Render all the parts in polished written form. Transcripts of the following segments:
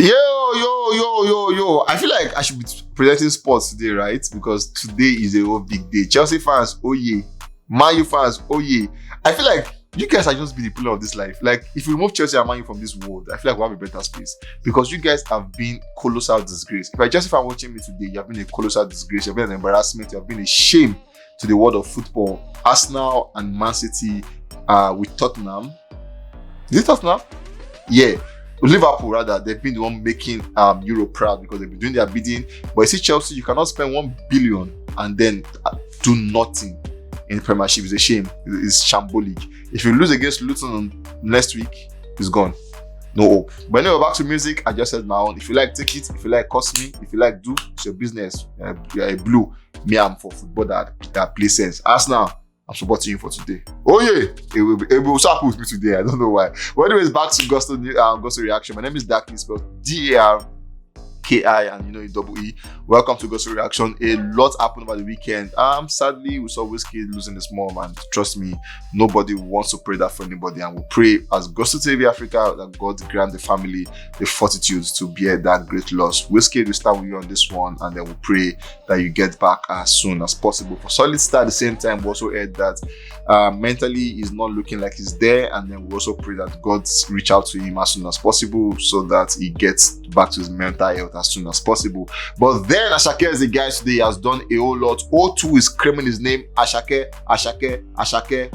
Yo. I feel like I should be presenting sports today, right? Because today is a whole big day. Chelsea fans, oh yeah. Man U fans, oh yeah. I feel like you guys are just be the pillar of this life. Like, if you remove Chelsea and Man U from this world, I feel like we'll have a better space. Because you guys have been colossal disgrace. If I just fan watching me today, you have been a colossal disgrace. You have been an embarrassment. You have been a shame to the world of football. Arsenal and Man City with Tottenham. Is it Tottenham? Yeah. Liverpool, rather, they've been the one making Europe proud because they've been doing their bidding. But you see, Chelsea, you cannot spend 1 billion and then do nothing in the Premiership. It's a shame. It's shambolic. If you lose against Luton next week, it's gone. No hope. But anyway, back to music. I just said my own. If you like, take it. If you like, cost me. If you like, do. It's your business. You're a blue. Me, I'm for football that plays sense. Arsenal, I'm supporting you for today. Oh yeah, it will start with me today. I don't know why. But anyways, back to Gusto Reaction. My name is Darky, spelled DARKI, and double E. Welcome to Gusto Reaction. A lot happened over the weekend. Sadly, we saw Wizkid losing his mom, and trust me, nobody wants to pray that for anybody. And we pray as Gusto TV Africa that God grant the family the fortitude to bear that great loss. Wizkid, we start with you on this one, and then we'll pray that you get back as soon as possible. For Solid Star, at the same time, we also heard that mentally he's not looking like he's there, and then we also pray that God reach out to him as soon as possible so that he gets back to his mental health as soon as possible. But then ASAKE is the guy today. He has done a whole lot. O2 is claiming his name. ASAKE.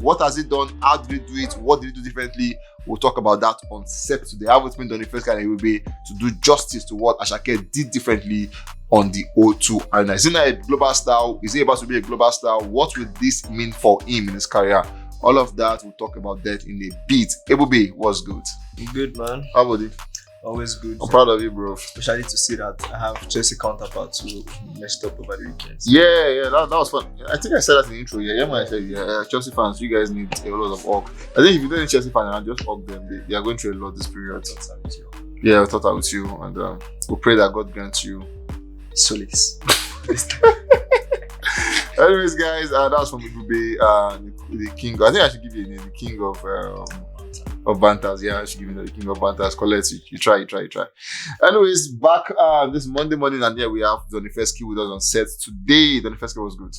What has he done? How did he do it? What did he do differently? We'll talk about that on set today. How it's been done the first kind of will be to do justice to what ASAKE did differently on the O2 arena. Is he not a global star? Is he about to be a global star? What will this mean for him in his career? All of that, we'll talk about that in a bit. Ebube, what's good? Good, man. How about it? Always good. I'm proud of you, bro. Especially to see that I have Chelsea counterparts who messed up over the weekend. Yeah, that was fun. I think I said that in the intro. Yeah, I said, Chelsea fans, you guys need a lot of hug. I think if you don't need Chelsea fans, just hug them. They are going through a lot this period. Yeah, I thought I was you, and we'll pray that God grants you solace. Anyways, guys, that was from Ibube, the king. I think I should give you a name, the king of banters. Yeah, I should give you the king of banters. Collect it. You try. Anyways, back this Monday morning, and here we have Donifeski with us on set today. Donifeski was good.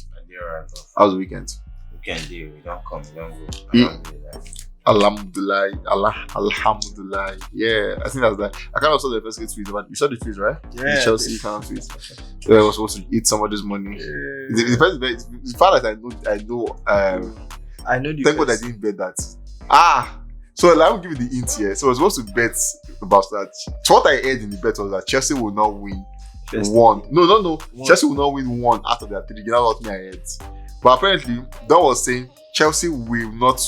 How was the weekend? Weekend day, we don't come, we don't go. Alhamdulillah. Yeah, I think that's that. I kind of saw the first tweet about. You saw the tweet, right? Yeah. The Chelsea kind of tweet. I was supposed to eat somebody's money. Yeah. The fact that I know. Thank God I didn't bet that. So let me give you the hint here. So I was supposed to bet about that. So what I heard in the bet was that Chelsea will not win one. No. Chelsea will not win one out of their 3 games. That's what me I heard. But apparently, that was saying Chelsea will not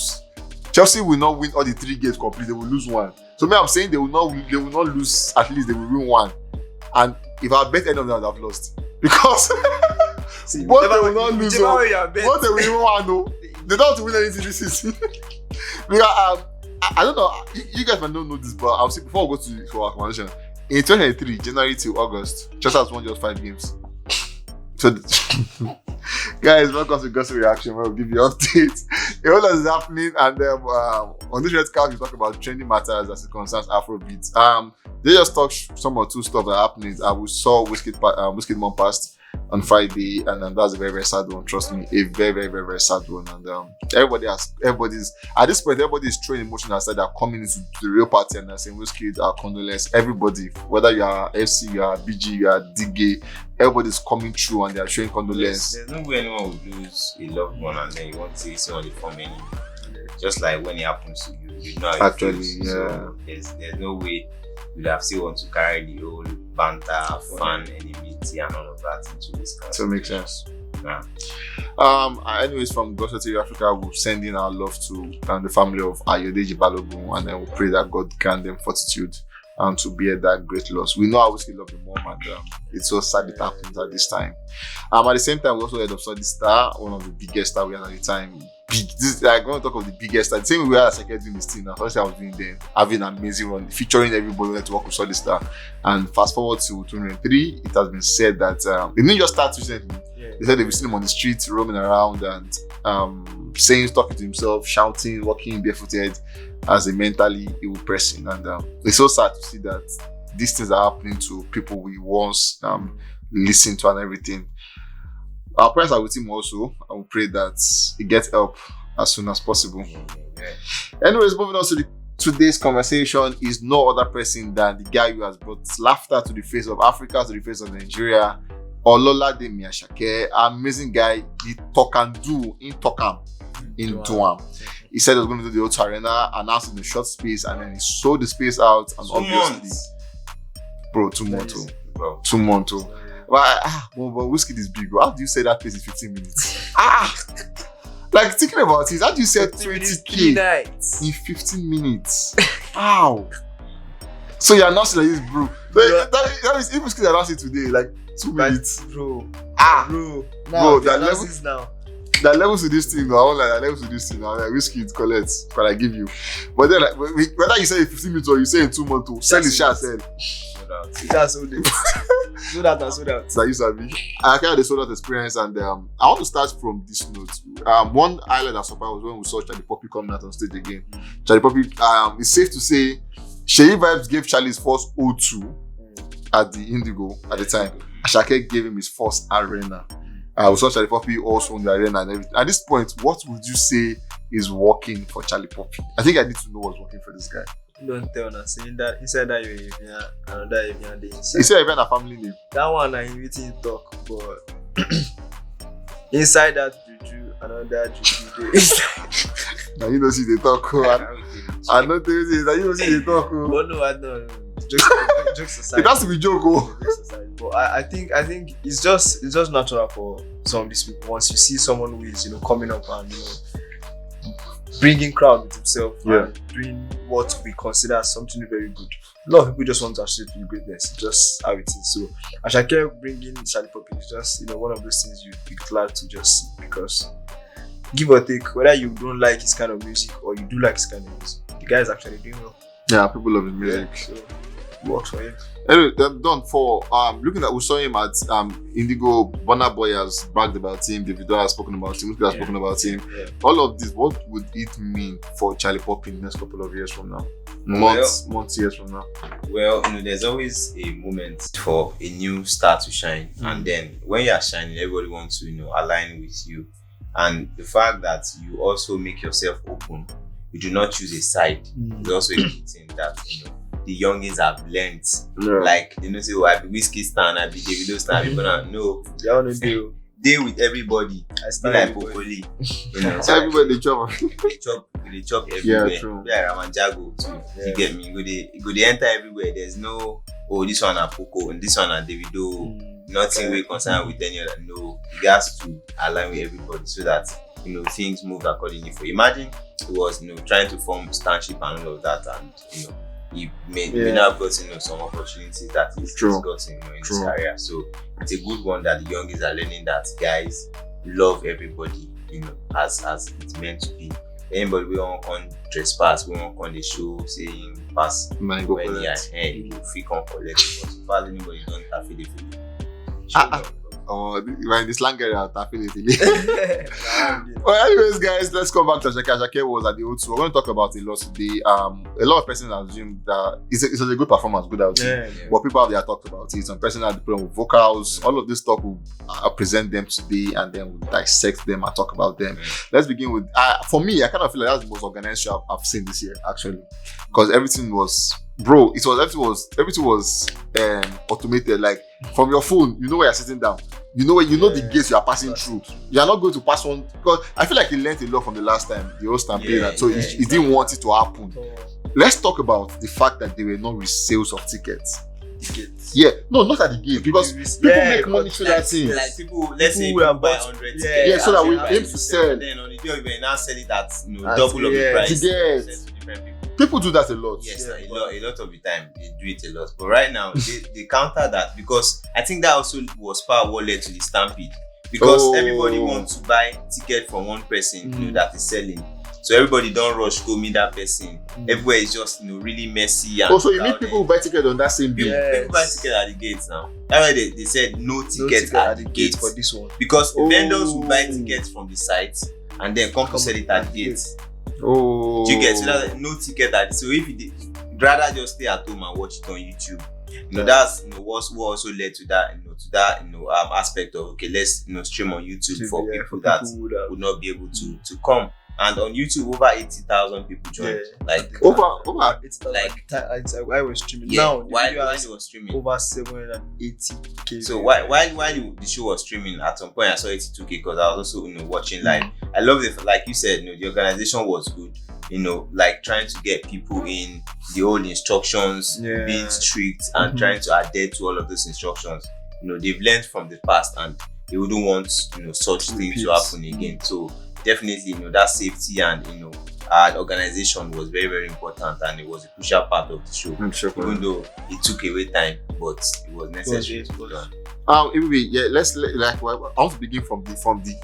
win all the 3 games complete. They will lose one. So me, I'm saying they will not lose. At least they will win one. And if I bet any of them, I've lost because but they will not lose. But they will win one. No, they don't have to win anything this season. Because I don't know. You guys might not know this, but I'll say before we go to our conversation. In 2023, January to August, Chelsea has won just 5 games. So, guys, welcome to Gusto Reaction, where we'll give you updates. A whole lot is happening, and on this red card, we talk about trending matters as it concerns Afrobeat. They just talk some or two stuff that are happening. We saw Wizkid mom passed on Friday, and that's a very, very sad one. Trust me, a very, very, very, very sad one. And everybody's at this point, everybody's throwing emotion aside. They're coming into the real party and they're saying Wizkid, condolence. Everybody, whether you are FC, you are BG, you are DG, everybody's coming through and they're showing condolence. There's no way anyone would lose a loved one and then you want to see someone form enemy. Just like when it happens to you, you know how it feels. Yeah. So there's no way you'd have still want to carry the whole banter, fan, enmity, and all of that into this country. So it makes sense. Yeah. Anyways, from Gusto TV Africa, we'll send in our love to the family of Ayodeji Balogun, and then we'll pray that God grant them fortitude and to bear that great loss. We know how we love the mom, and it's so sad it happens at this time. At the same time, we also heard of Solid Star, one of the biggest stars we had at the time. I'm going to talk of the biggest star. The same way we had ASAKE doing this thing, that's what I was doing then, having an amazing run, featuring everybody who had to work with Solid Star. And fast forward to 2023, it has been said that it didn't just start recently. They said they've seen him on the streets roaming around and talking to himself, shouting, walking barefooted as a mentally ill person. And it's so sad to see that these things are happening to people we once listened to and everything. Our prayers are with him also. I will pray that he gets help as soon as possible. Anyways, moving on to today's conversation is no other person than the guy who has brought laughter to the face of Africa, to the face of Nigeria, Olamide ASAKE, amazing guy. He talk and do in Tokam, in Duam. He said he was going to do the O2 Arena, announced in a short space, and then he sold the space out. And 2 obviously, months. bro, 2 months. Bro. 2 months. But whiskey is big. How do you say that place in 15 minutes? Like thinking about it, how do you say 20k in 15 minutes? How? So you're announcing like this, bro. That is if whiskey announced it today, like 2 minutes. Bro. Bro, that level now. That levels to this thing, I won't like that levels to this thing. Like whiskey it collects, but I give you. But then like whether you say in 15 minutes or you say in 2 months, sell the share, sell. That's sold it. Sold out. So I used to be. I kind of the sold out experience, and I want to start from this note. One highlight I saw was when we saw Charlie Poppy coming out on stage again. Charlie Poppy, it's safe to say, Sheyi Vibes gave Charlie his first O2 at the Indigo at the time. ASAKE gave him his first arena. We saw Charlie Poppy also in the arena and everything. At this point, what would you say is working for Charlie Poppy? I think I need to know what's working for this guy. Don't tell us. Saying that inside that you another Evian the inside. He said even a family name. That one I inviting talk, but inside that juju, another juju dey. Now you know see the talk. I know this. Now you know see the talk. But no, I don't. Jokes aside. It has to be joke. Jokes aside. But I think it's just natural for some of these people. Once you see someone who is coming up and bringing crowd with himself and doing what we consider something very good. A lot of people just want to achieve greatness, just how it is. So ASAKE bringing Charlie Poppy is just one of those things you'd be glad to just see, because give or take, whether you don't like his kind of music or you do like his kind of music, the guy is actually doing well. Yeah, people love his music. So it works for him. Anyway, done for looking at, we saw him at Indigo. Burna Boy has bragged about him. Davido has spoken about him. Has spoken about him. Yeah. All of this, what would it mean for Charlie Poppy in the next couple of years from now? Years from now. Well, there's always a moment for a new star to shine, and then when you are shining, everybody wants to align with you. And the fact that you also make yourself open, you do not choose a side, is also a key thing that the youngins have learned. Like say, I be whiskey stan, I be Davido stan, I be Burna. No, they want to deal with everybody. I stand like Popoli. So everybody they chop. They chop everywhere. Yeah, true. Yeah, Ramanjago too. You get me? Go they enter everywhere. There's no this one a Poco and this one a Davido. Nothing we concerned with any other. No, you guys to align with everybody so that things move accordingly. For imagine it was trying to form stanship and all of that, and he may not have gotten some opportunities that he's gotten in his career. So it's a good one that the youngins are learning that guys love everybody, as it's meant to be. Anybody we won't come trespass, we won't come the show saying pass when you are here, you free come collect. But so far anybody don't have it. In the slang area, well, anyways, guys, let's come back to ASAKE. ASAKE was at the O2. We're going to talk about a lot today. A lot of persons assume that it's a good performance, good out. But people out there talked about it. Some persons had the problem with vocals. All of this stuff will present them today, and then we'll dissect them and talk about them. Let's begin with, for me, I kind of feel like that's the most organized show I've seen this year, actually, because everything was. Bro, everything was automated. Like from your phone, you know where you're sitting down. You know the gates you are passing through. You are not going to pass one, because I feel like he learned a lot from the last time the host and played that. So he didn't want it to happen. Let's talk about the fact that there were no resales of tickets. Yeah, no, not at the gate, because people make money through that thing. Like people, let's say people buy 100 tickets. So that we aim to sell. And then on the day we now sell it at double of the price. Yes. People do that a lot. Yes, a lot of the time they do it a lot. But right now they counter that, because I think that also was part of what led to the stampede. Because everybody wants to buy ticket from one person that is selling. So everybody don't rush go meet that person. Everywhere is just really messy. And so you meet people who buy ticket on that same bill. People buy ticket at the gates now. That's why they said no ticket at the gate for this one. Because vendors will buy tickets from the site and then come to sell it at the gate. Oh, you get so that no ticket at. So if you rather just stay at home and watch it on YouTube, you know, that's, you know, what also led to that, aspect of, okay, let's, stream on YouTube for people that would not be able to come. And on YouTube, over 80,000 people joined. Like over 80,000. Like I was streaming. Yeah, now while it was streaming, over 780k. So while the show was streaming, at some point I saw 82k because I was also, watching live. I love it. Like you said, the organization was good. Like trying to get people in, the old instructions, being strict and trying to adhere to all of those instructions. They've learned from the past and they wouldn't want, such things to happen again. So definitely, that safety and, our organization was very, very important and it was a crucial part of the show. Even though it took away time, but it was necessary to be done. Anyway, I want to begin from the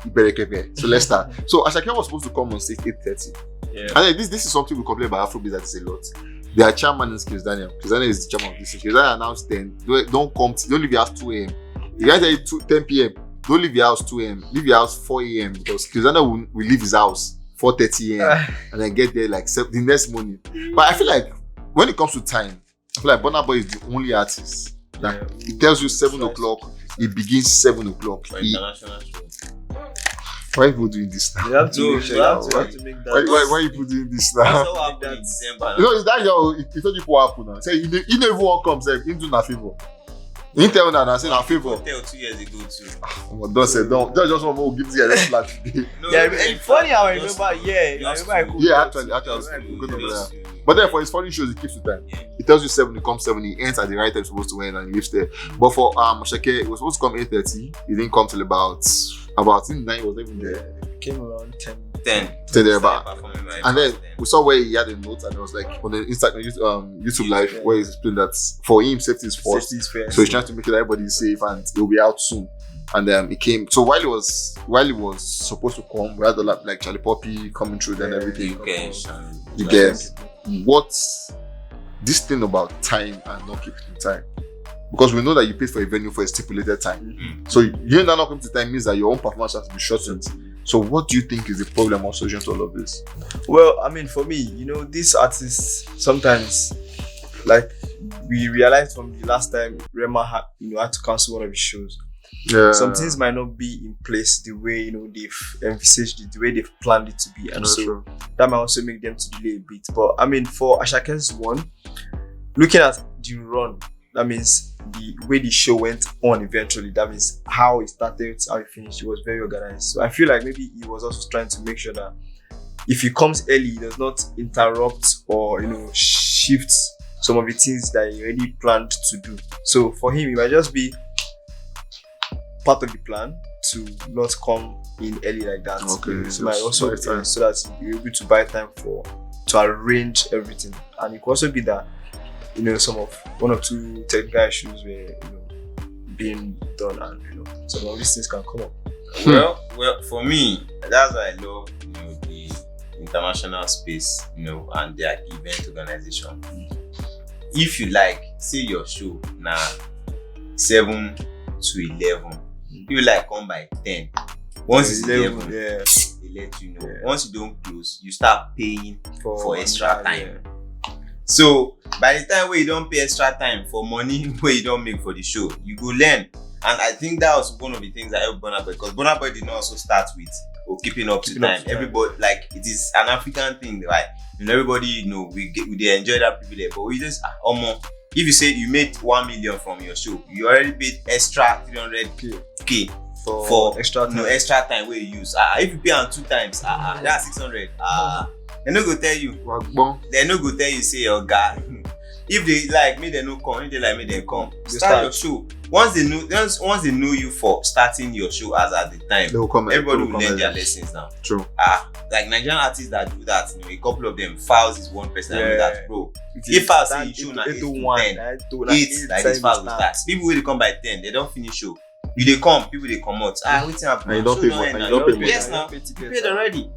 Iberekepe. So let's start. So ASAKE was supposed to come on stage 8:30. Yeah. And this is something we complain about Afrobeat that is a lot. Their chairman is Chris Daniel. Chris Daniel is the chairman of this. Chris Daniel announced 10. Don't leave your house 2 a.m. You guys tell you 10 p.m. Don't leave your house 2 a.m. Leave your house 4 a.m. because Chris Daniel will leave his house 4:30 a.m. and then get there like the next morning. But I feel like when it comes to time, I feel like Burna Boy is the only artist that it tells you 7 o'clock. It begins 7 o'clock. International show. Why are people doing this now? You have to make sure. You have to make that. Why are people doing this now? That's what happened in December. Is that your? It's not what happened now. Say you never want come. Say you do na favor. You tell that and say na favor. Hotel 2 years ago too. Don't say don't. Just one more give this guy a flat today. It's funny how I remember. I could. Yeah, actually, good. But then for his funny shows, he keeps the time. Yeah. He tells you 7, he comes 7, he ends at the right time supposed to end and he leaves there. But for ASAKE, it was supposed to come 8:30. He didn't come till about I think 9 was even there. Came around 10. 10 there about. And then we saw where he had a note and it was like on the Instagram YouTube live where he explained that for him safety is first. So he's trying to make sure everybody is safe and he'll be out soon. And it came. So while he was supposed to come, we had a lot like Charlie Poppy coming through and everything. You guess what's this thing about time and not keeping time? Because we know that you paid for a venue for a stipulated time. So you not coming to time means that your own performance has to be shortened. So what do you think is the problem or solution to all of this? Well, I mean, for me, these artists sometimes, like we realized from the last time Rema had to cancel one of his shows. Yeah. Some things might not be in place the way they've envisaged it, the way they've planned it to be, and so that might also make them to delay a bit. But I mean, for ASAKE's one, looking at the run, that means the way the show went on eventually, that means how it started, how it finished, it was very organized. So I feel like maybe he was also trying to make sure that if he comes early, he does not interrupt or shift some of the things that he already planned to do. So for him, it might just be part of the plan to not come in early like that. Okay. So might also be time so that you're able to buy time to arrange everything. And it could also be that some of 1 or 2 technical issues were being done and some of these things can come up. Well, for me, that's why I love the international space, and their event organization. If you like, say your show now 7 to 11. People like come by 10. Once it's 11, they let you know. Once you don't close, you start paying for extra time. So by the time where you don't pay extra time for money where you don't make for the show, you go learn. And I think that was one of the things that helped Burna Boy, because Burna Boy did not also start with keeping up to time. Everybody, like, it is an African thing, right? Everybody, they enjoy that privilege, but we just if you say you made 1 million from your show, you already paid extra 300k for extra time where you use. If you pay on 2 times, that's 600. They're not gonna tell you. They're not gonna tell you say your guy. If they like me, they no come. If they like me, they come. Start your show. Once they know you for starting your show as at the time, everybody will learn their lessons now. True. Like Nigerian artists that do that, a couple of them, Files is one person that do that, bro. If Files say you show now 8 to 10, 8 like this Files will start. People will come by 10, they don't finish show. You they come, people they come out. What's happening? You don't pay for it. Yes, now you paid already.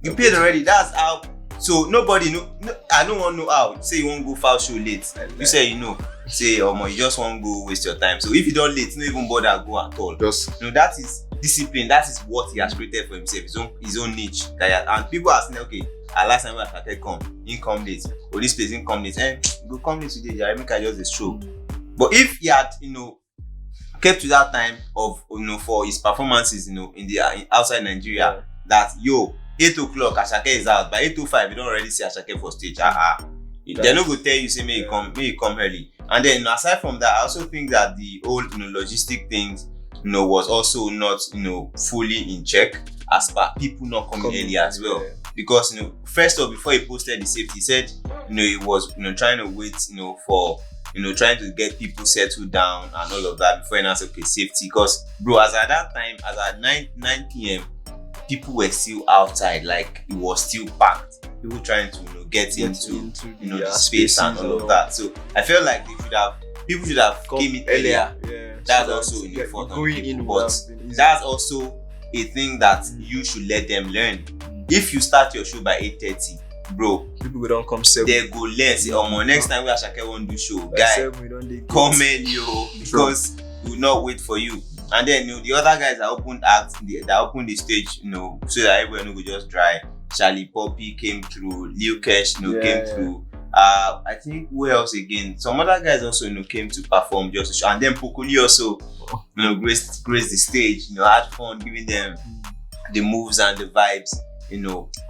You paid already. That's how. So nobody know. I don't want to know how. Say you won't go file show late. You say Say you just won't go waste your time. So if you don't late, don't even bother go at all. That is discipline. That is what he has created for himself. His own niche. And people are saying, okay, last time I come late. Or this place in come late. Go come late today. I make I just a show. But if he had, kept to that time of, for his performances, in the outside Nigeria, that 8 o'clock ASAKE is out. By 8:05, you don't already see ASAKE for stage. They're not going to tell you, say, may you come early. And then aside from that, I also think that the whole logistic things, was also not, fully in check, as per people not coming early as well. Because, first off, before he posted the safety, he said, he was, trying to wait, for, trying to get people settled down and all of that before he announced, okay, safety. Because, bro, as at that time, as at 9 p.m., people were still outside, like it was still packed. People trying to, get into the space and all of that. So I felt like people should have came in earlier. That's also for people, but that's also a thing that you should let them learn. If you start your show by 8:30, bro, people will don't come 7. They go learn. Say, next time we ASAKE won't do show, guy, come in, because we will not wait for you. And then the other guys that opened the stage, so that everyone will just dry. Charlie Poppy came through, Lil Kesh, came through. I think who else again? Some other guys also, came to perform just to show. And then Pokoli also, graced the stage, had fun giving them the moves and the vibes,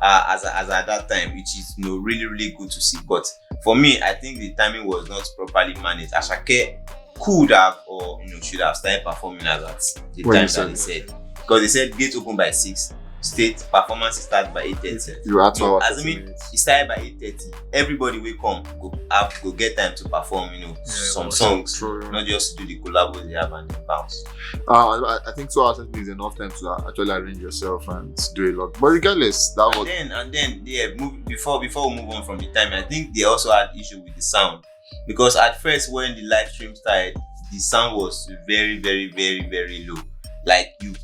as at that time, which is, really, really good to see. But for me, I think the timing was not properly managed. ASAKE could have or should have started performing as at the time that they said, because they said gate open by 6, state performance start by 8:30. You are 2 hours. As I mean, it started by 8:30. Everybody will come, go get time to perform, some songs, true. Not just do the collabos they have and then bounce. I think 2 hours is enough time to actually arrange yourself and do a lot. But regardless, before we move on from the time, I think they also had issue with the sound. Because at first, when the live stream started, the sound was very, very, very, very low. Like you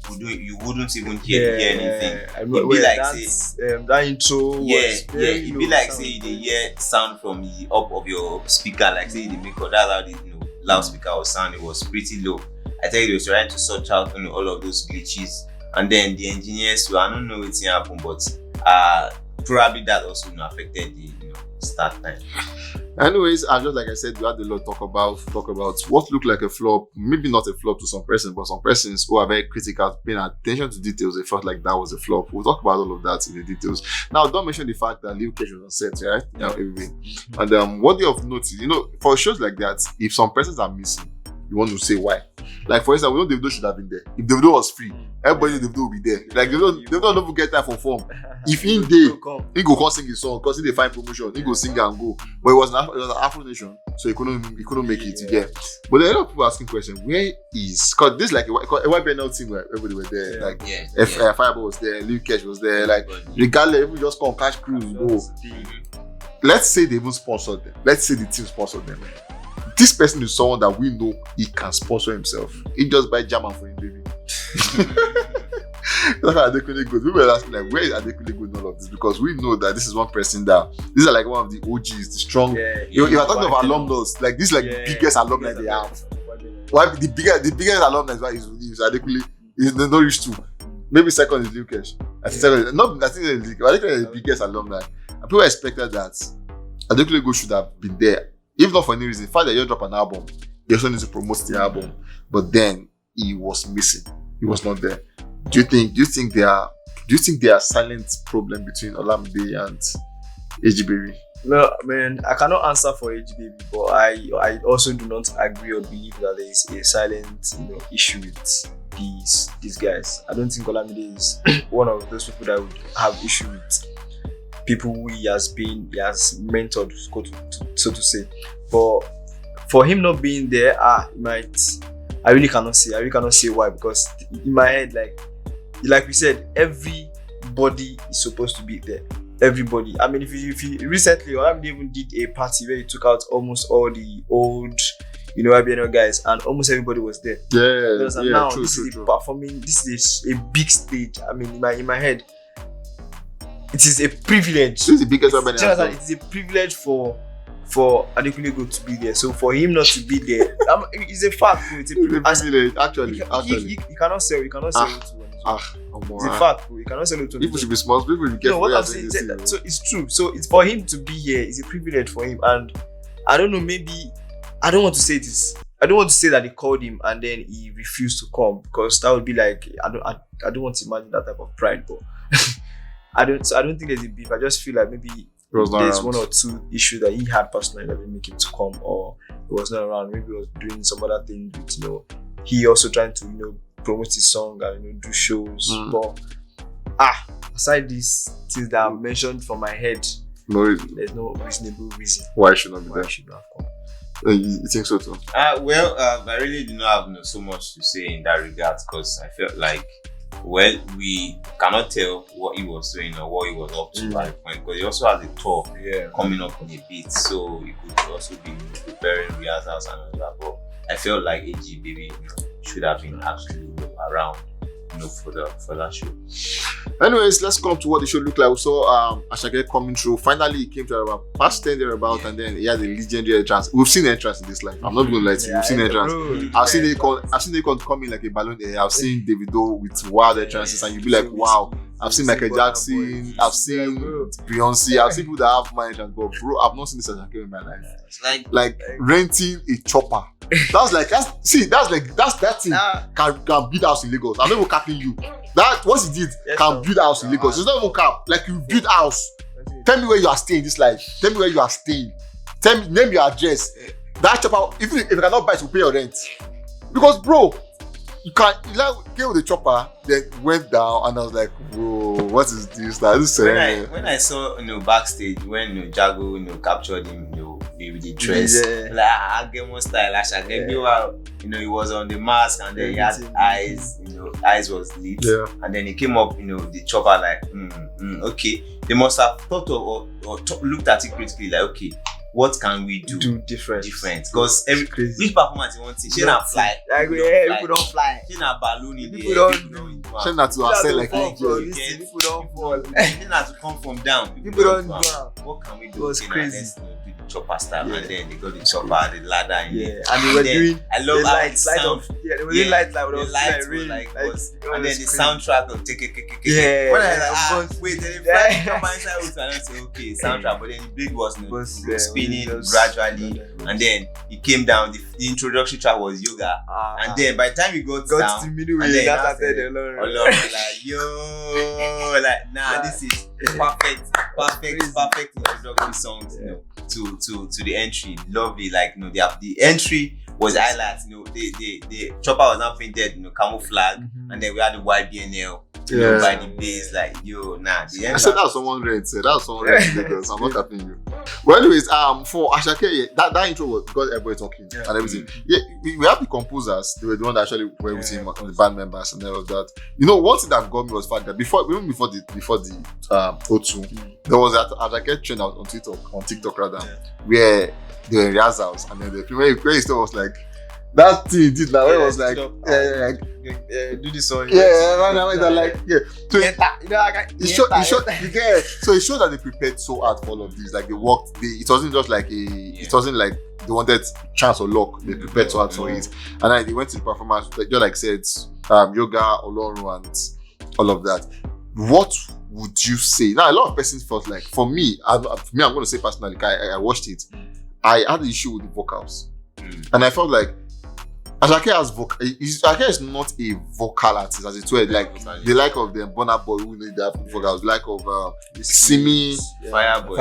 wouldn't even hear anything. It'd be like that intro. It'd be like say you hear sound from the up of your speaker, like say the maker. That's how the loudspeaker was sound. It was pretty low. I tell you, they was trying to sort out all of those glitches, and then the engineers. I don't know what's happened, but probably that also affected the start time. Anyways, just like I said, we had a lot to talk about what looked like a flop, maybe not a flop to some persons, but some persons who are very critical, paying attention to details, they felt like that was a flop. We'll talk about all of that in the details. Now, don't mention the fact that Lil Kesh was on set, right? And what they have noticed, for shows like that, if some persons are missing, you want to say why. Like, for instance, we know Davido should have been there. If Davido was free, everybody knew Davido would be there. Like, Davido don't get time for form. If he there, he go sing his song, because he dey find promotion, he go sing and go. But it was an Afro Nation, so he couldn't make it. Yeah. But there are a lot of people asking questions, where is, because this is like a YBNL thing where everybody were there. Fireball was there, Lil Kesh was there. Like, regardless, everybody just come cash cruise, go. Let's say they even sponsored them. Let's say the team sponsored them. This person is someone that we know he can sponsor himself. He just buy German for him, baby. That's how Adekunle goes. We were asking, like, where is Adekunle going in all of this? Because we know that this is one person that these are like one of the OGs, the strong. If you're talking of alumnus, like this is like the biggest alumni they have. Why the biggest alumni is Adekunle. Is not reached to. Maybe second is Lil Kesh. I think Adekunle is the biggest alumni. And people expected that Adekunle should have been there. If not for any reason, the fact that you drop an album, you also need to promote the album. But then he was missing. He was not there. Do you think there are silent problem between Olamide and AGBaby? No, man, I cannot answer for AGBaby, but I also do not agree or believe that there is a silent issue with these guys. I don't think Olamide is one of those people that would have issue with people who he has mentored, so to say. But for him not being there, I really cannot say why, because in my head, like we said, everybody is supposed to be there. Everybody. I mean, if you recently, Olamide even did a party where he took out almost all the old YBNL guys, and almost everybody was there. Now true, this is performing. This is a big stage. I mean, in my head, it is a privilege. This is the biggest YBNL. It is a privilege for Adekunle to be there. So for him not to be there, it's a fact. It's a privilege. Actually, he cannot sell. It to it's a fact. You cannot sell it to people. Should be smart. People should be careful. What I'm saying, so it's true. So it's for him to be here. It's a privilege for him, and I don't know. Maybe I don't want to say this. I don't want to say that they called him and then he refused to come, because that would be like, I don't want to imagine that type of pride, but I don't think there's a beef. I just feel like maybe there's one or two issues that he had personally that didn't make him to come, or he was not around. Maybe he was doing some other things with, he also trying to, promote his song and, do shows. But aside these things that I mentioned from my head, there's no reasonable reason why it should not be why there. he should not have come. You think so too? Well, I really do not have so much to say in that regard, because I felt like, well, we cannot tell what he was doing or what he was up to at the point, because he also has a tour coming up in a bit, so he could also be preparing rehearsals and all that. But I felt like AG Baby should have been actually around, for that show. Anyways, let's come to what the show looked like. We saw ASAKE coming through. Finally, he came to about past 10 thereabout, and then he had a legendary entrance. We've seen entrance in this life. I'm not going to lie to you. We've seen entrance. I've seen Akon come in like a balloon. I've seen Davido with wild entrances, and you'll be like, wow. I've seen Michael Jackson. I've seen Beyonce. I've seen people that have my entrance, but bro, I've not seen this ASAKE in my life. It's like renting a chopper. That thing can build house in Lagos. I'm not even capping you. That what he did can build house in Lagos. It's not even cap. Like, you build house. Tell me where you are staying this life. Tell me where you are staying. Name your address. That chopper, even if you cannot buy it, you pay your rent. Because bro, you came with the chopper, then went down, and I was like, whoa, what is this? When I saw backstage when Jago captured him, with the dress, like I get more style. He was on the mask, and then he had eyes, eyes was lit, and then he came up, the chopper like, okay. They must have thought of or looked at it critically, like, okay, what can we do different? Because which performance you want to see? She not fly. People don't fly. She not balloon in the People air. don't. She not to accept like people don't fall. She not to come from down. People don't do. What can we do? It was crazy. Let's do the chopper style, and then they got the chopper, the ladder, and they were doing. I love the how lights. the sound. They were doing lights like the lights were like, and then the crazy. soundtrack of take. Yeah. When I like, wait, then the fly chopper inside was, and I say, okay, soundtrack, but then the big was spinning gradually, and then he came down. The introductory track was yoga, and then by the time he got down, to the middle, and then that started alone. Like, yo, like, nah, this is perfect introductory songs, to the entry. Lovely, like, the entry was highlights. The chopper was now painted, camouflage, and then we had the YBNL. By the bass, like, yo, nah. I said that was someone read. That was someone read because I'm not capping you. Well, anyways, for ASAKE, that intro was got everybody talking and everything. Yeah, we have the composers. They were the one that actually were with him, the band members and all of that. One thing that got me was the fact that before the O2, there was that ASAKE trend on TikTok rather, where they were rehearsals, and then the where he still was like. That thing he did now, it was like, do this song. So it showed that they prepared so hard for all of this. Like, they worked. It wasn't just like it wasn't like they wanted chance or luck. They prepared so hard for it, and then they went to the performance. Just like said, yoga, Oloru, and all of that. What would you say? Now, a lot of persons felt like, for me, I'm going to say personally, I watched it. I had an issue with the vocals, and I felt like. ASAKE has ASAKE is not a vocal artist, as it were. Like, the like of the Burna Boy, who need that vocals, like of Simi, Fireboy.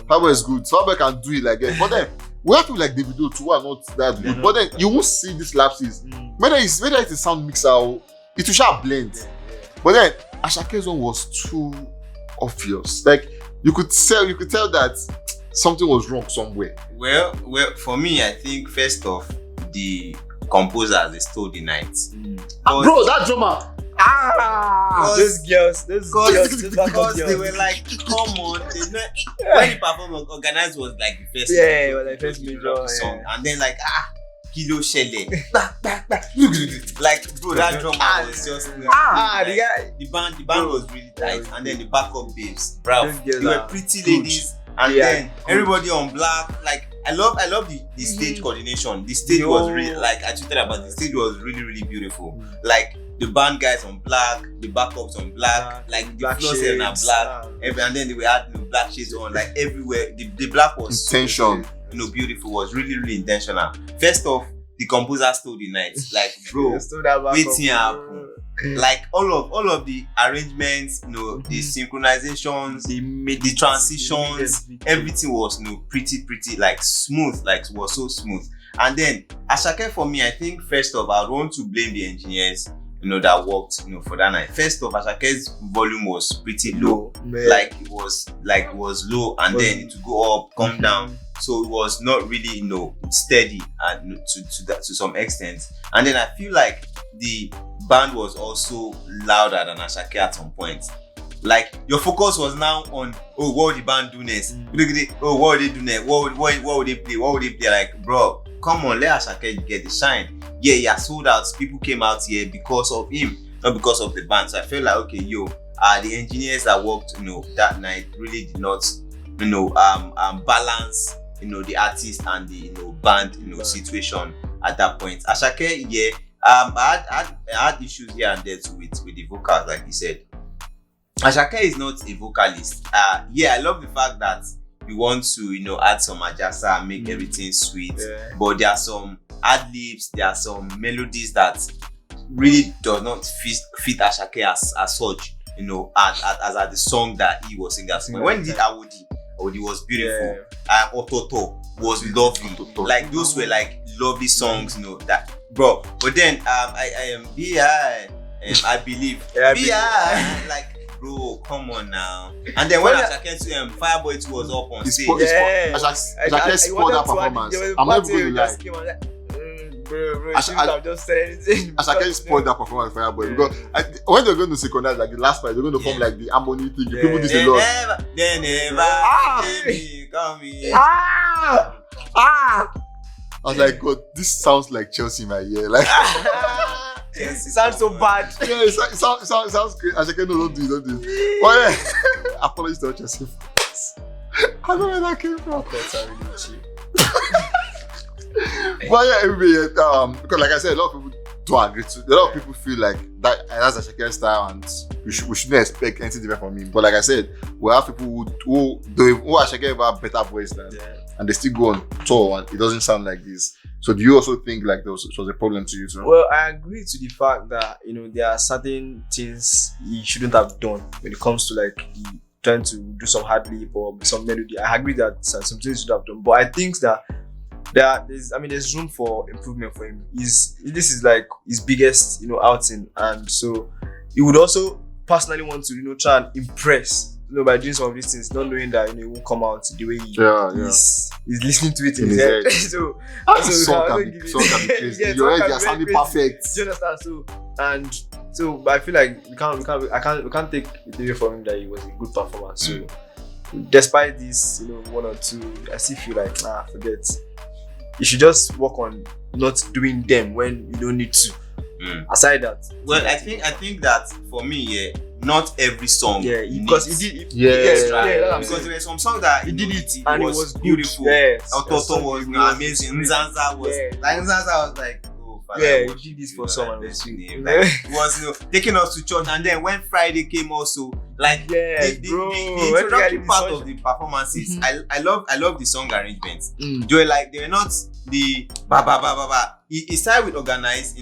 Fireboy is good. Fireboy can do it like that. But then we have people like Davido too, who are not that good. But then you won't see these lapses. Whether it's a sound mixer or it will shall blend. But then ASAKE's one was too obvious. Like, you could tell that something was wrong somewhere. Well, for me, I think first off, the composers, they stole the night. Bro, that drummer. Those girls, because they were like, come on. When the performance organized was like the first. Yeah, it was the first major song, and then like Kilo Shele. Like, bro, that drummer was just the band was really tight, and then the backup babes, bro, they were pretty ladies. And then everybody on black, like, I love the stage coordination. The stage was really, like, I tweeted about the stage was really, really beautiful. Like, the band guys on black, the backups on black, like the floor set on black, and then they had black shades on, like, everywhere. The black was intention. beautiful, was really, really intentional. First off, the composer stole the night. Like, bro, waiting up. Like all of the arrangements, the synchronizations, the transitions, everything was pretty like smooth, like was so smooth. And then ASAKE, for me, I think first off, I would want to blame the engineers, that worked, for that night. First off, ASAKE's volume was pretty low. Like it was low, and then it would go up, come down. So it was not really, steady and to some extent. And then I feel like the band was also louder than ASAKE at some point. Like your focus was now on, what would the band do next? What would they do next? What would they play? What would they play? Like, bro, come on, let ASAKE get the shine. Yeah, he has sold out. People came out here because of him, not because of the band. So I felt like, okay, the engineers that worked, that night really did not, balance, the artist and the band, situation at that point. ASAKE, yeah, I had issues here and there too with the vocals, like you said. ASAKE is not a vocalist. Yeah, I love the fact that you want to, add some ajasa and make everything sweet. Yeah. But there are some ad-libs, there are some melodies that really does not fit ASAKE as such, as the song that he was singing. When he did Awodi was beautiful. Yeah. Ototo was lovely. Like those were like lovely songs, that, bro. But then I am I believe. Like, bro, come on now. And then when ASAKE to Fireboy 2 was up on stage. ASAKE spoiled that performance. I'm not going to lie. Bro, I've just said anything. ASAKE spoiled that performance for Fireboy, because when they're going to synchronize like the last part, they're going to form like the harmony thing. The people this a lot. They never come here. I was like, God, this sounds like Chelsea in my ear. Like, it sounds so bad. Yeah, it sounds great. ASAKE, no, don't do it. But yeah, apologies to Chelsea fans. I don't know where that came from. That's really cheap. But yeah, everybody, because like I said, a lot of people do agree to. A lot of people feel like that's ASAKE style, and we shouldn't expect anything different from him. But like I said, we have people who ASAKE have better voice than, and they still go on tour, and it doesn't sound like this. So do you also think like it was a problem to you too? Well, I agree to the fact that there are certain things he shouldn't have done when it comes to like trying to do some hard lip or some melody. I agree that some things he should have done, but I think that there's room for improvement for him. This is like his biggest outing, and so he would also personally want to try and impress by doing some of these things, not knowing that it won't come out the way he's listening to it in his head. so song can be crazy. Your head is sounding perfect. Do you understand? So I feel like we can't take it away from him that he was a good performer. So despite this, one or two, I still feel like forget. You should just work on not doing them when you don't need to. Aside that, well, I think that for me, not every song. Yeah, because he did. Because there were some songs that he did it and it was beautiful. Yes, Ototo was amazing. Nzanza was like, oh, Father, he did this for someone. It was taking us to church, and then when Friday came also, like the introductory part of the performances, I love the song arrangements. They were not the ba ba ba ba ba. He started with organized,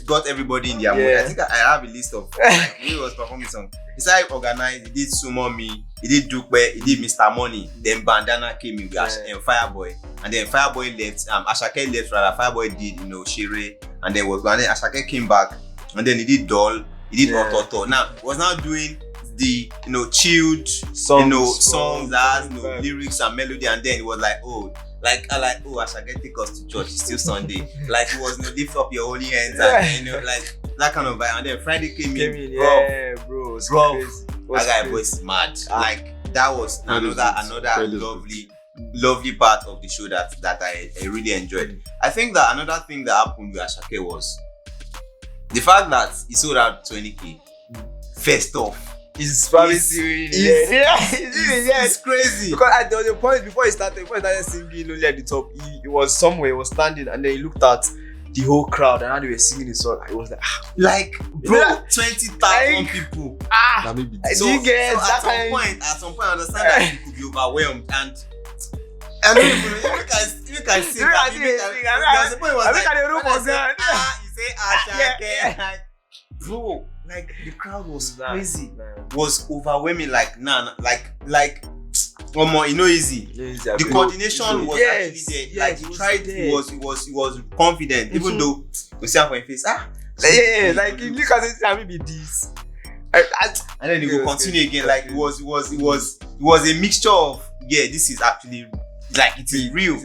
got everybody in their mood. I think I have a list of like he was performing song. He started organized. He did Sumo Me, he did Dukwe, he did Mr. Money. Then Bandana came in with Fireboy, and then Fireboy left. ASAKE left rather. Fireboy did Shire, and then ASAKE came back, and then he did Doll, he did Ototo. Now he was now doing the chilled songs that has lyrics and melody, and then it was like ASAKE take us to church. It's still Sunday. Like it was lift up your holy hands and like that kind of vibe. And then Friday came in. Bro, that guy was mad. Like that was another lovely part of the show that I really enjoyed. I think that another thing that happened with ASAKE was the fact that he sold out 20K. First off, it's crazy. Because at the point before he started singing only at the top, he was somewhere, he was standing, and then he looked at the whole crowd and how they were singing his song. It was like, bro, 20,000 people. That may be so at some point, I understand that he could be overwhelmed, and I don't even know. You can sing. There's a point was like, you say ASAKE. Bro, like the crowd was crazy. Was overwhelming. Like one more, easy. The coordination was actually there. Like he tried. He was confident, even though we see him for his face. Like you look at it, I be this. And then he will continue again. Like it was a mixture of this is actually like it is real.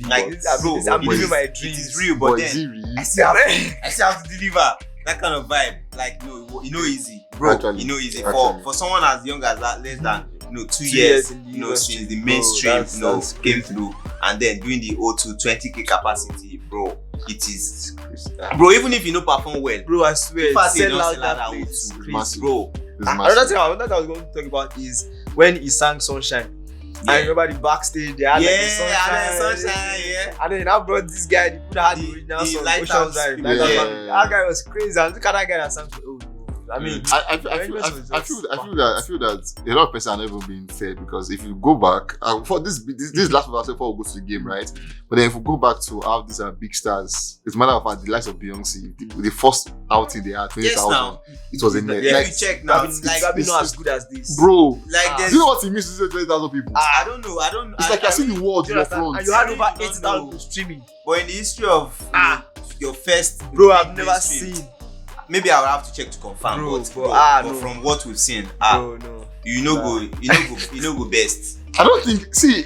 Like bro, I'm living my it dreams. is real, but then I still have to deliver that kind of vibe. Like easy, bro. Actually, Easy for someone as young as that, less than 2 years, since the mainstream, came through, and then doing the O2 20K capacity, bro. It is, bro. Even if you don't perform well, bro, I swear, sell out that place, bro. Another thing I was going to talk about is when he sang Sunshine. I remember the backstage, they had sunshine, and then he now brought this guy, he had the original song, Ocean's Drive. That guy was crazy, and look at that guy that sang. I mean, I feel that a lot of people are never being fair, because if you go back for this last one, before we go to the game, right? But then if we go back to how these are big stars, it's a matter of fact, the likes of Beyonce, the first outing they had, 20,000, it was a net. Yeah, you check now. It's not as good as this, Like, bro. Do you know what it means to say 20,000 people? I don't know. It's like you're seeing the world in your front. And you had over 80,000 streaming. But in the history of your first, bro, I've never seen. Maybe I will have to check to confirm, bro, but from what we've seen, no. you go best. I don't think. See,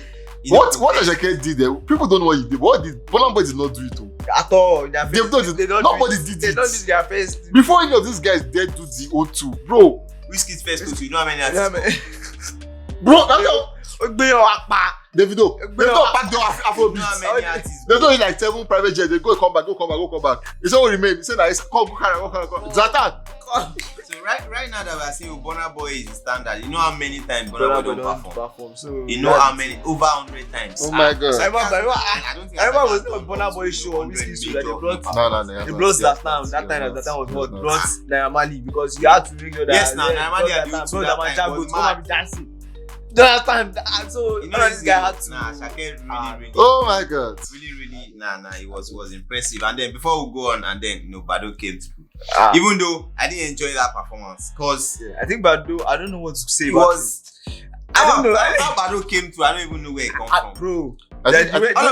what ASAKE did there, people don't know what he did. What did Burna Boy did not do it to at all? Nobody did it. They don't do their first. Before any of these guys did do the O2, bro. Whiskey's first O2. You know how many artists? Bro, that's how. Davido packed the Afrobeat. You know how many artists? There's only like 7 private jets. They go come back. It's all remain. He said that it's come carry. Zlatan. So right now that we are saying Burna Boy is the standard, you know how many times Burna Boy don't perform. So you know how many, over 100 times. Oh my god. I remember it was not a Burna Boy show on Whiskey Show that they brought. No. They brought Zlatan. That time was what brought Naira Marley, because you had to make sure that. Yes, now Naira Marley had to brought that man go come and be dancing. That time, so you know this guy had to. ASAKE really. Oh my god. Really, it was impressive. And then before we go on, and then Bado came through. Even though I didn't enjoy that performance, cause I think Bado, I don't know what to say. It was. I don't know how Bado came through. I don't even know where it come from, bro. All of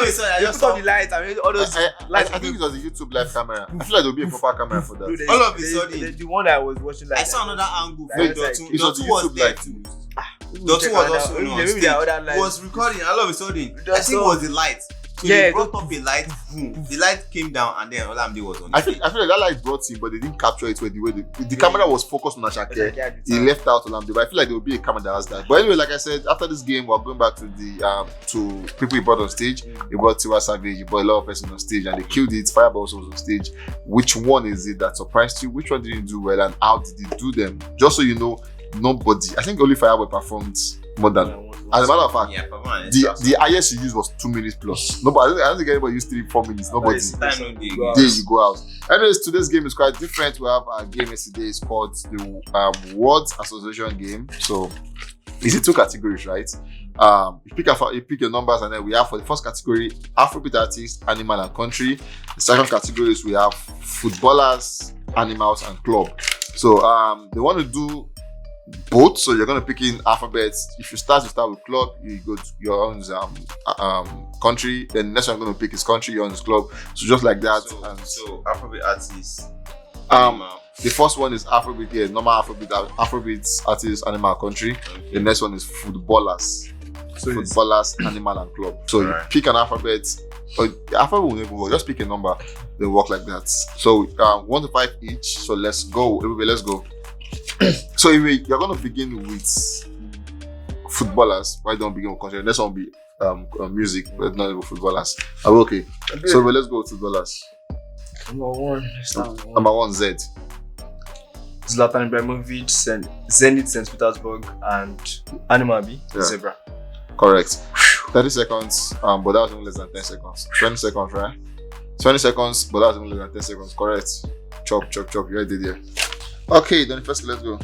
a sudden, I just saw the lights. I mean, all those lights. I think it was a YouTube live camera. I feel like there'll be a proper camera for that. All of a sudden, the one that I was watching, like I saw another angle. Dotun was there too. Dotun was also on stage. He was recording. All of a sudden, I think it was the light. So they brought up a light, boom. The light came down, and then Olamide was on. I feel like that light brought him, but they didn't capture it the way the camera was focused on ASAKE. He left out Olamide, but I feel like there will be a camera that has that. But anyway, like I said, after this game, we're going back to the to people he brought on stage. He brought Tiwa Savage, he brought a lot of person on stage, and they killed it. Fireball also was on stage. Which one is it that surprised you? Which one did you do well, and how did he do them? Just so you know, nobody. I think only Fireball performed more than. As a matter of fact, the highest you used was 2 minutes plus. Nobody, I don't think anybody used 3-4 minutes. Nobody. There you go out. Anyways, today's game is quite different. We have a game yesterday. It's called the Words Association game. So it's in 2 categories, right? You pick your numbers, and then we have for the first category Afrobeat artist, animal and country. The second category is we have footballers, animals and club. So they want to do both, so you're going to pick in alphabets. If you start with club, you go to your own country. Then next one I'm going to pick is country, your own club. So just like that. So alphabet artist, the first one is alphabet, normal alphabet artist, animal, country. Okay. The next one is footballers, animal and club. So you pick an alphabet. Or the alphabet will never work. Just pick a number. They work like that. So 1 to 5 each. So let's go. Everybody, let's go. So anyway, you're gonna begin with footballers. Why don't begin with country? Next one will be music, but not even footballers. Okay. So let's go with footballers. Number one, Z. Zlatan Ibrahimovic, Zenit St. Petersburg, and Animal B, Zebra. Correct. 30 seconds, but that was even less than 10 seconds. 20 seconds, right? 20 seconds, but that was even less than 10 seconds. Correct. Chop. You ready there? Okay, then first let's go.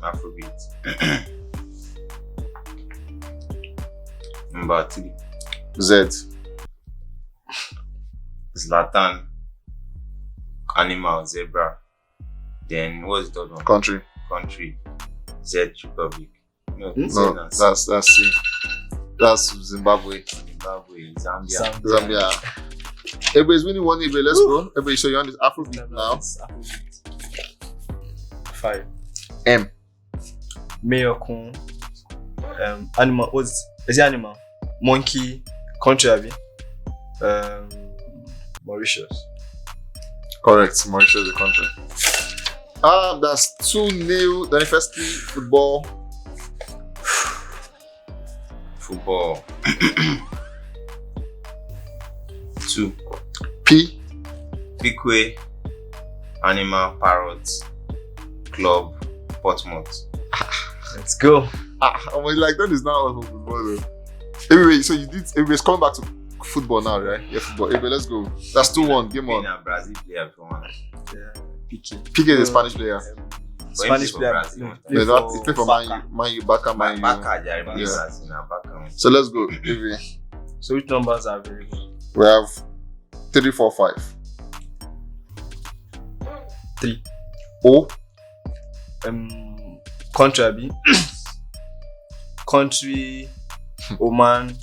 Afrobeat. Number 3. Z. Zlatan. Animal, zebra. Then what's the third one? Country. Country. Z Republic. No, No, that's C. That's Zimbabwe. Zimbabwe, Zambia. Zambia. Everybody's winning one. Everybody, let's go. Everybody, so you're on this Afrobeat now. Afrobeat. 5. M. Mayokun. Animal. Is it animal? Monkey. Country, Abi. Mauritius. Correct. Mauritius, the country. That's 2-0. Then first football. Football. 2. P. Piquet. Animal, parrot. Club, Portsmouth. Let's go. I was like, that is not all for football though. Anyway, so you did. Everybody's coming back to football now, right? Yeah, football. Anyway, let's go. That's 2-1. Game on. Being a Brazil player for one. Yeah. Piqué is a Spanish player. Spanish player. Brazil. He played for Man U, Barca, Man U. Baka, I remember Yeah. Brazil and Baka. So let's go. Anyway, So which numbers are available? we have 3, 4, 5. 3. O. Country, Abi. Country, Oman,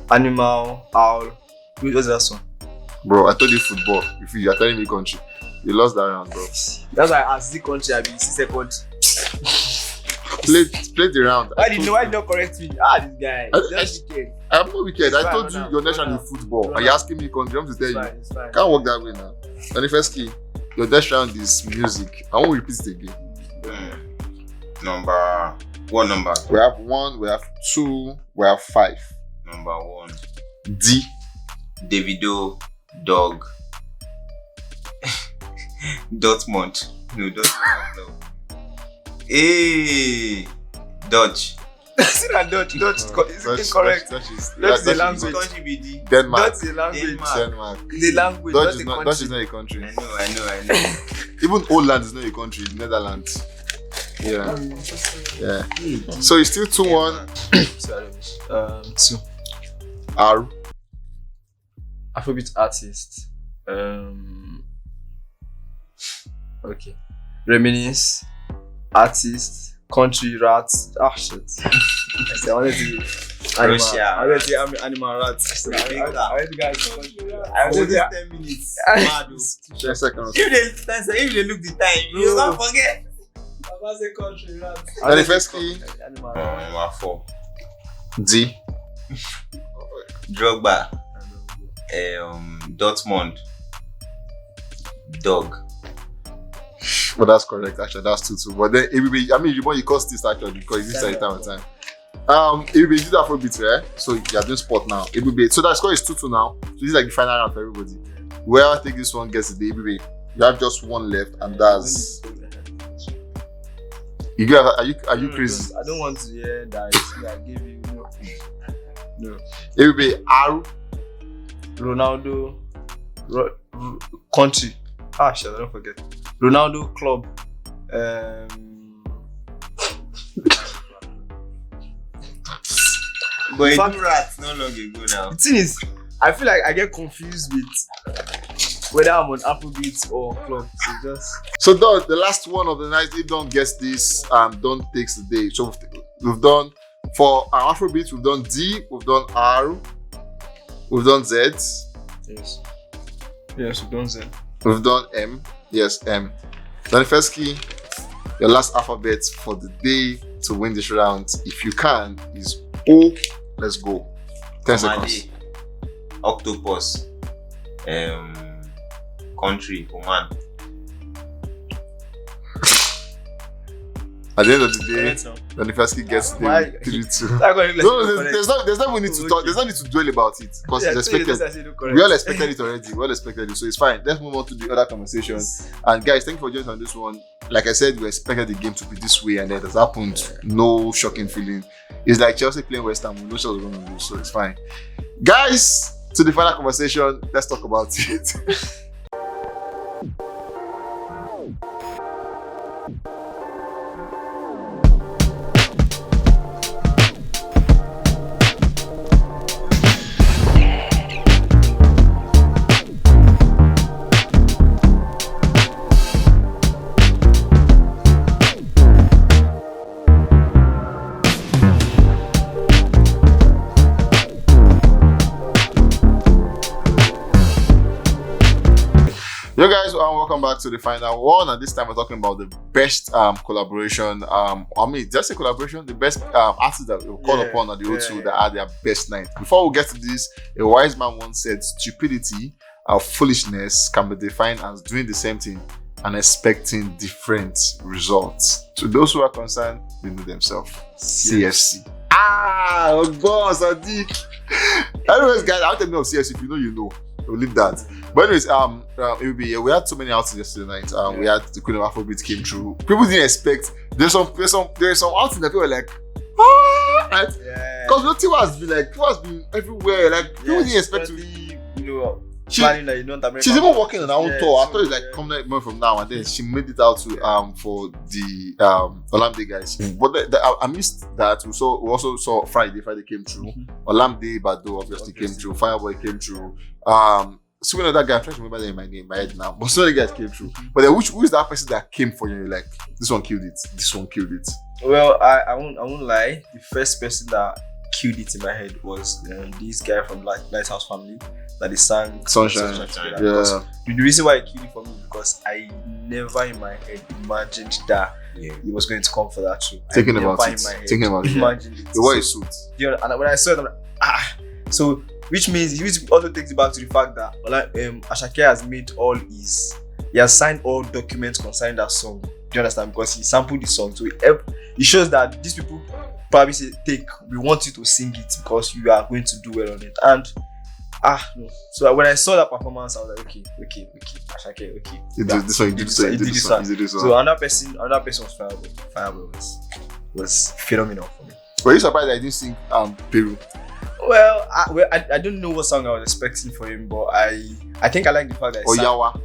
animal, owl. What's that one? Bro, I told you football. If you are telling me country, you lost that round, bro. That's why I asked the country, Abi. It's the country. Play the round. Why did you not correct me? This guy. Just wicked. I'm not wicked. It's I fine, told you Ronald. your nation Ronald. is football. Ronald. And you're asking me country. I'm to tell you. It's fine. Can't work that way now. Manifeski, your next round is music. I won't repeat it again. What number? We have 1, we have 2, we have 5. Number 1. D. Davido, dog. Dortmund. No, Dortmund. No. Hey, Dutch. See that Dutch is incorrect. That's the language. Country be the Denmark. That's the language. Denmark. The language, Dutch not is the not, country. Dutch is not a country. I know. Even Holland is not a country. Netherlands. Yeah. Yeah. So it's still 2-1. Sorry. 2. R. Afrobeat artist. Okay. Reminisce. Artist. Country rats. Shit. I wanted to. Animal. Russia. I wanted to be animal rats. So I wanted to guys. I was 10 minutes. Mad, oh. 10 seconds. If they look the time, you don't forget. About the country rats. Manifeski. Animal. Number 4. D. Drogba. Dortmund. Dog. But that's correct, actually. That's 2-2. But then everybody, I mean, you cost this actually because you say time and time. Everybody did Afrobeat, right? So you're doing sport now. Everybody, so that score is 2-2 now. So this is like the final round for everybody. Whoever take this one gets the everybody. You have just one left, and that's. You get? Are you crazy? I don't want to hear that. I gave you no. Everybody, R. Ronaldo, country. Shit, I don't forget. Ronaldo club. But you do rats not long ago now. The thing is, I feel like I get confused with whether I'm on Afrobeat or club. So the last one of the night. If you don't guess this, don't takes the day. So we've done for our Afrobeat. We've done D. We've done R. We've done Z. Yes, we've done Z. We've done M. Yes, M. Manifeski, your last alphabet for the day to win this round, if you can, is O. Let's go. 10 seconds. Octopus. Country, Oman. At the end of the day, Manifeski gets the 3-2. No, there's no need to talk. There's no need to dwell about it because it's expected. We all expected it already. We all expected it, so it's fine. Let's move on to the other conversations. And guys, thank you for joining on this one. Like I said, we expected the game to be this way, and it has happened. No shocking feeling. It's like Chelsea playing West Ham. We know Chelsea are going to lose, so it's fine. Guys, to the final conversation. Let's talk about it. Yo guys, welcome back to the final one, and this time we're talking about the best collaboration. Just a collaboration, the best artists that we'll call upon at the O2 that are their best night. Before we get to this, a wise man once said, "Stupidity or foolishness can be defined as doing the same thing and expecting different results." To those who are concerned, they know themselves. CFC. Oh boss, Sadiq. Anyways, guys, I'll tell you of CFC. If you know, you know. We'll leave that. But anyways, we had so many outs yesterday night. We had the Queen of Afrobeat came through. People didn't expect. There's some outs that people were like, right? Because Tiwa has been everywhere. Like people didn't expect to. She's even working on her own tour. I thought it's like coming more from now, and then she made it out to for the Olamide guys. But I missed that. We also saw Friday came through. Olamide Bado obviously came through. Fireboy came through. So another guy, I'm trying to remember them in my head now. But so many guys came through. But then who is that person that came for you? You're like, this one killed it. This one killed it. Well, I won't lie. The first person that killed it in my head was this guy from Lighthouse Family that they sang Sunshine. The reason why I killed it for me is because I never in my head imagined that he was going to come for that too. Thinking about it. Imagined it. The way it suit. And when I saw it, I'm like, so which also takes it back to the fact that ASAKE has made he has signed all documents concerning that song. Do you understand? Because he sampled the song, so it shows that these people probably say, we want you to sing it because you are going to do well on it. And no. So when I saw that performance, I was like, okay, ASAKE, okay. He did this one. So another person was Fireboy. Fireboy was phenomenal for me. Were you surprised that I didn't sing Peru? Well, I don't know what song I was expecting for him, but I think I like the fact that he sang. Yawa.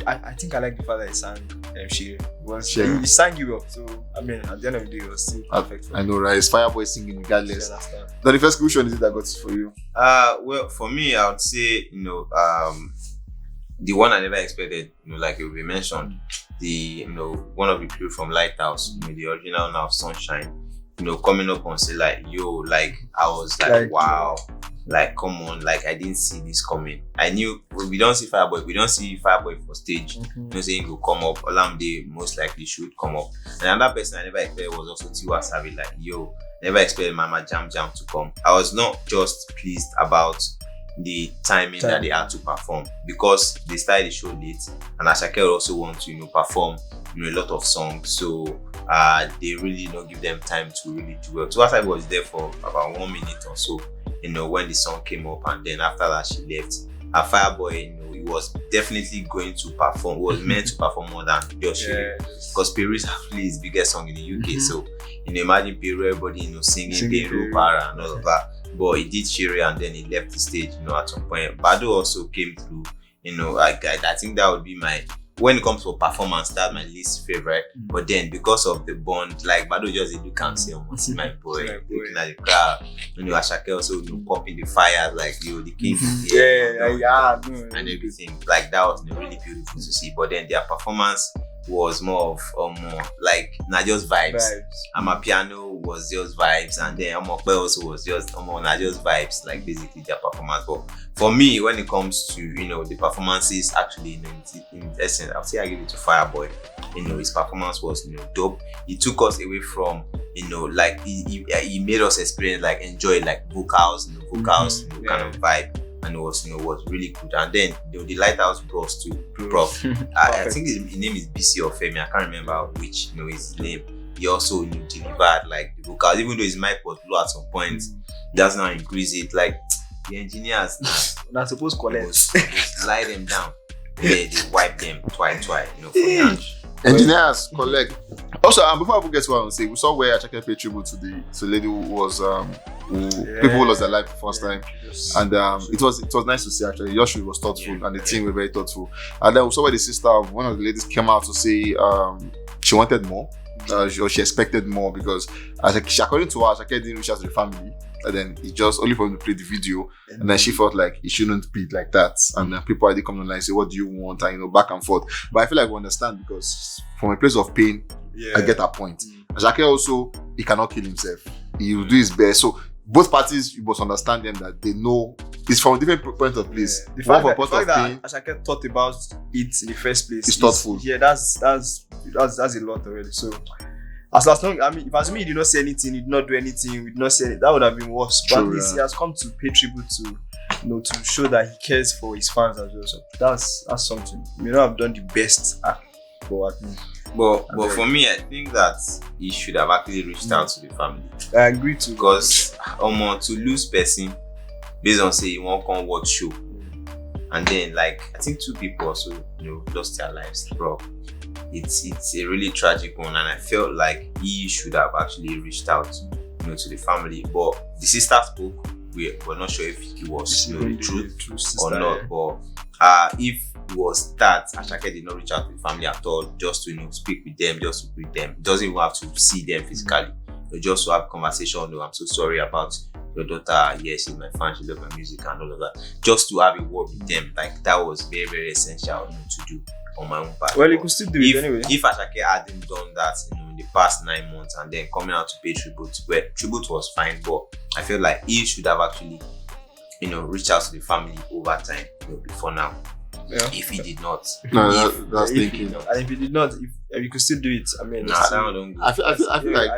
I think I like the fact that he sang He sang you up, so I mean at the end of the day it was still perfect for I know, right? It's Fireboy singing regardless. Now the first question is it that got it for you? Well, for me, I would say, the one I never expected, like we mentioned, the one of the crew from Lighthouse, the original now Sunshine, coming up and say like, I was like, wow. Like, come on, like, I didn't see this coming. I knew we don't see Fireboy for stage. Saying he'll come up. Olamide most likely should come up. And another person I never expected was also Tiwa Savage. Like, never expected Mama Jam to come. I was not just pleased about the timing that they had to perform because they started the show late, and ASAKE also want to perform a lot of songs, so they really don't give them time to really do well. Tiwa Savage was there for about 1 minute or so. When the song came up, and then after that she left. Fireboy, he was definitely going to perform. He was meant to perform more than just Shere, because Peru is actually his biggest song in the UK. So imagine Peru, everybody singing Peru, Para, and all of that. But he did Shere, and then he left the stage. At some point, Bado also came through. I think that would be when it comes to performance, that's my least favorite. But then because of the bond, like Bado just did can't say, see my boy, looking at the crowd. ASAKE also popping the fire, like the king and everything. Like that was really beautiful to see. But then their performance was more of like not just vibes. Amapiano was just vibes, and then Amokpe also was just not just vibes. Like basically their performance. But for me, when it comes to the performances, actually in essence, I'll say I give it to Fireboy. His performance was dope. He took us away from like he made us experience like enjoy like vocals kind of vibe. And it was really good. And then the Lighthouse bros too, Prof. I think his name is BC or Femi. I can't remember which his name. He also delivered like the vocals, even though his mic was low at some point. He does not increase it. Like the engineers, not supposed to collect. Slide them down. They wipe them twice. For the engineers collect. Also, before I forget what I want to say, we saw where ASAKE paid tribute to the lady who was people who lost their life the first time, and it was nice to see actually. Yoshi was thoughtful, and the team were very thoughtful. And then we saw where the sister of one of the ladies came out to say she wanted more, or she expected more because according to her, ASAKE didn't reach out to the family. And then he just only for him to play the video, and then she felt like it shouldn't be like that. And then people already come online and say, "What do you want?" And back and forth. But I feel like we understand because from a place of pain, I get that point. ASAKE also, he cannot kill himself. He will do his best. So both parties, you must understand them that they know it's from a different point of place. The One fact, from a that, point the of fact pain. that Asake thought about it in the first place It's thoughtful. Yeah, that's a lot already. So as long, I mean, if assuming he did not say anything, he did not do anything, we did not say anything, that would have been worse. But True, at least yeah. he has come to pay tribute to, to show that he cares for his fans as well. So that's something. He may not have done the best act, but I think But for me, I think that he should have actually reached out to the family. I agree too. Because to lose person based on say you won't come watch show, and then like I think 2 people also lost their lives, bro. It's a really tragic one, and I felt like he should have actually reached out to the family. But the sister spoke. We're not sure if it was the truth or not. Yeah. But if it was that Asake did not reach out to the family at all, just to speak with them, just to greet them, doesn't even have to see them physically. Just to have conversation. I'm so sorry about your daughter. Yes, she's my fan. She loves my music and all of that. Just to have a word with them, like that was very, very essential to do on my own part. Well, he could still do it anyway. If Asake hadn't done that in the past 9 months and then coming out to pay tribute, well, tribute was fine, but I feel like he should have actually, reached out to the family over time, before now. Yeah. If he did not, No, that's thinking. And if he did not, if you could still do it, I mean, that one don't go. I feel like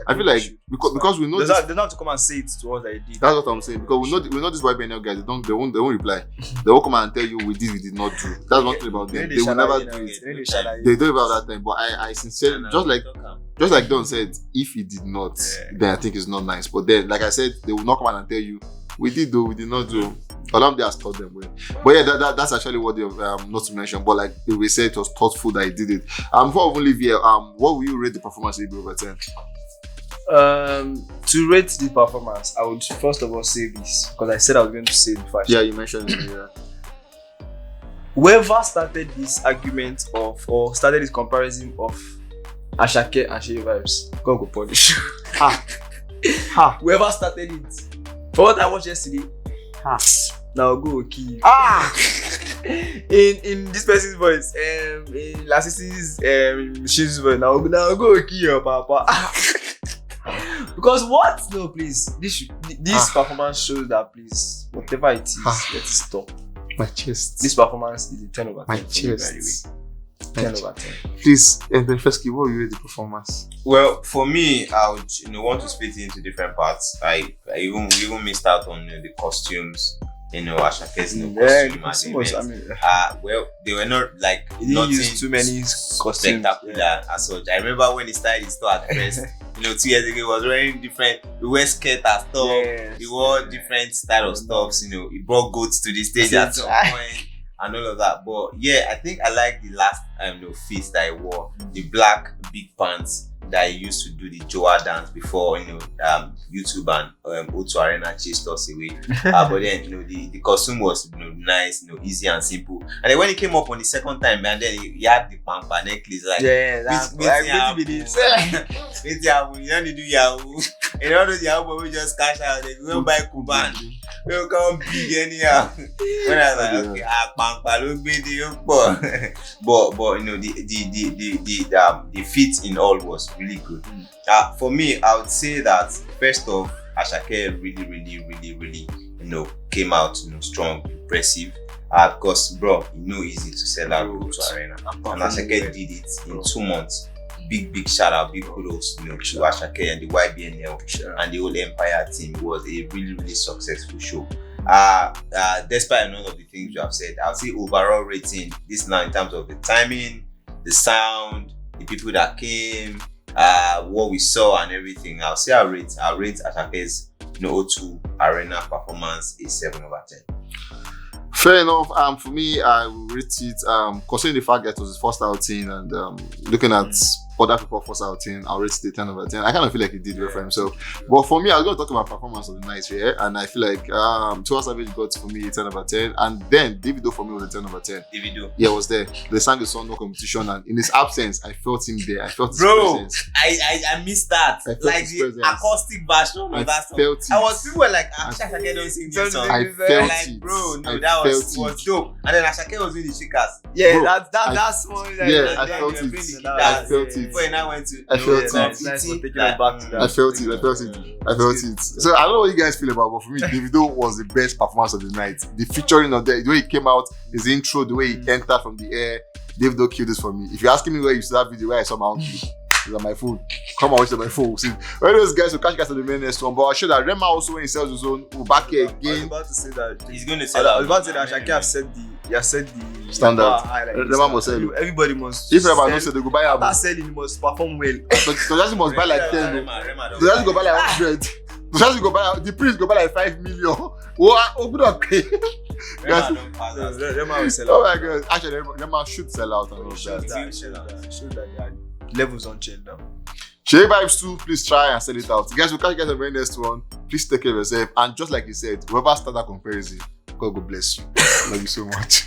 I feel like because we know they this, don't have to come and say it to us that he did. that's what I'm saying. Because we know this YBNL guys. They won't reply. They won't come and tell you we did not do. That's one thing about them. They will never do it. They do about that time. But I sincerely, just like Don said, if he did not, then I think it's not nice. But then, like I said, they will not come and tell you we did do, we did not do. Olamide has taught them well. But yeah, that's actually what they not to mention. But like we said, it was thoughtful that he did it. Before we leave here, what will you rate the performance over 10? To rate the performance, I would first of all say this because I said I was going to say it before. Yeah, you mentioned it. Yeah. Whoever started this argument or started this comparison of Asake and Shey vibes, God go punish. Whoever started it, for what I watched yesterday, now go kill you. In this person's voice, in Lassisi's Shey's voice, now go kill your papa. Because what? No, please. This performance shows that please, whatever it is, let it stop. My chest. This performance is a 10 over 10. My chest. 10 over 10. Please, and then first, what will you rate the performance? Well, for me, I would want to split it into different parts. I even missed out on the costumes. Asake's costume. Well, they were not like he didn't use too many costumes spectacular as such. I remember when he started his tour at first. 2 years ago, he was wearing different. He wore skirt and stuff. Yes. He wore different style of stuffs. He brought goats to the stage at some point and all of that. But yeah, I think I like the last feast that he wore, the black big pants that he used to do the Joa dance before YouTube and O2 Arena chased us away. But then the costume was nice, easy and simple. And then when he came up on the second time, and then he had the pampa necklace, like that's with this. You don't do Yahoo. And all those Yahoo we just cash out. They go buy Kuban. They'll come big anyhow. When I was like, okay, pampa look big, but the fit in all was really good. For me, I would say that first off, Asake really came out strong, impressive. Because bro, easy to sell out to Arena, and Asake did it in 2 months. Big shout out, big kudos to Asake and the YBNL and the whole Empire team. It was a really successful show. Despite none of the things you have said, I'll say overall rating this now in terms of the timing, the sound, the people that came, what we saw and everything. I'll say I'll rate Asake's O2 Arena performance a 7 over 10. Fair enough. For me, I will rate it. Considering the fact that it was his first outing and looking at other people's first outing, I'll rate it a 10 over 10. I kind of feel like he did well for himself. But for me, I was going to talk about performance of the night here, and I feel like Tiwa Savage got for me a 10 over 10, and then Davido for me was a 10 over 10. Davido, yeah, was there. They sang the song No Competition, and in his absence, I felt him there. I felt his presence. I missed that. Like the acoustic version of that song. I was people like, Asake don't sing this song. I felt like, it. bro, no, that was dope. And then Asake was doing the shakers. Yeah, bro, that's one. I felt it. before he now went to. I felt it. Nice for taking us back to that. I felt it. So I don't know what you guys feel about, but for me, Davido was the best performance of the night. The featuring of the way he came out, his intro, the way he entered from the air, Davido killed this for me. If you're asking me where you saw that video, where I saw my own clip, it's on my phone. Come on, watch it on my phone. See, when those guys will catch guys on the main next one, but I sure that Rema also when he sells his own, will back here I was again. about to say that. He's going to I sell was out. about to say that ASAKE has set the Standard. bar high like this. Rema must sell. Everybody must. If Rema sell. don't sell, they go buy After album. selling, he must perform well. So Toshasi must buy like 10. Rema don't Toshasi go buy buy like 100. Toshasi go buy the priest go buy like 5 million. What? Open up. Rema don't pass that. Rema will sell Oh out. my god. Actually, Rema should sell out and all Shows that. that their levels don't change now. J Vibes 2, please try and sell it out. Guys, we'll catch you guys on the very next one. Please take care of yourself. And just like he said, whoever started that comparison, God bless you. Love you so much.